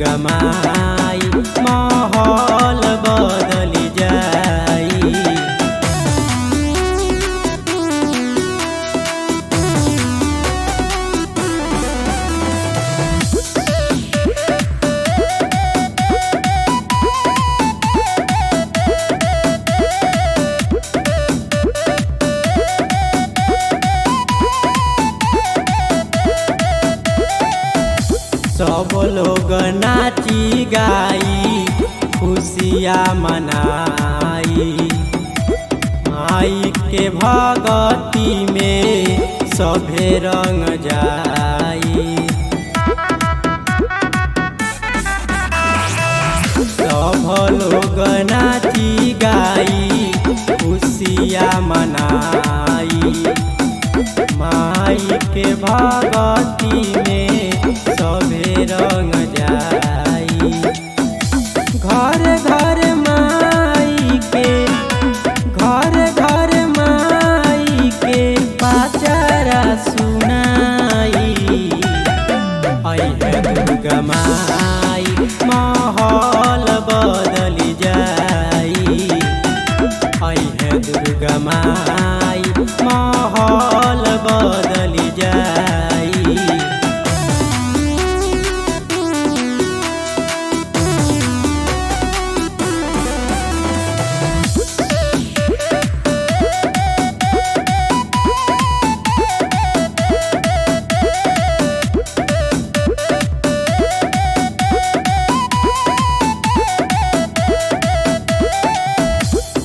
दुर्गा माई माहौल बदल जाई। सब लोग नाची गाई खुशियाँ मनाई, माई के भगती में सभे रंग जाई। सब लोग नाची गाई खुशियाँ मनाई, माई के भगती में सभे रंग जाई। घर घर माई के, घर घर माई के पाचारा सुनाई। आई है दुर्गा माई माहौल बदल जाई। आई है दुर्गा माई माहौल बदल जाई।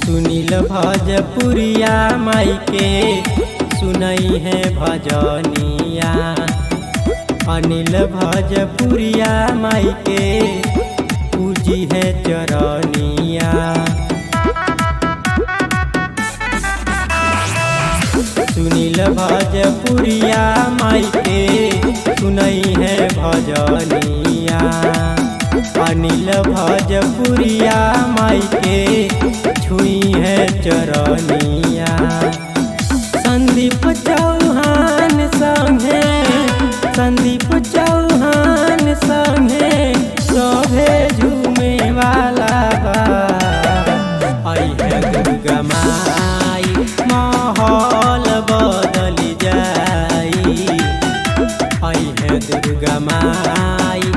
सुनील भजपुरिया माई के सुनई है भजनिया। अनिल भजपुरिया माई के पूजी है चरनिया। सुनील भजपुरिया माई के सुनई है भजनिया। अनिल भजपुरिया माई के छुई है चरनिया। संदीप चौहान संगे, संदीप चौहान संगे सभे झूमे वाला बा। आई है दुर्गा माई माहौल बदल जाई। आई है दुर्गा माई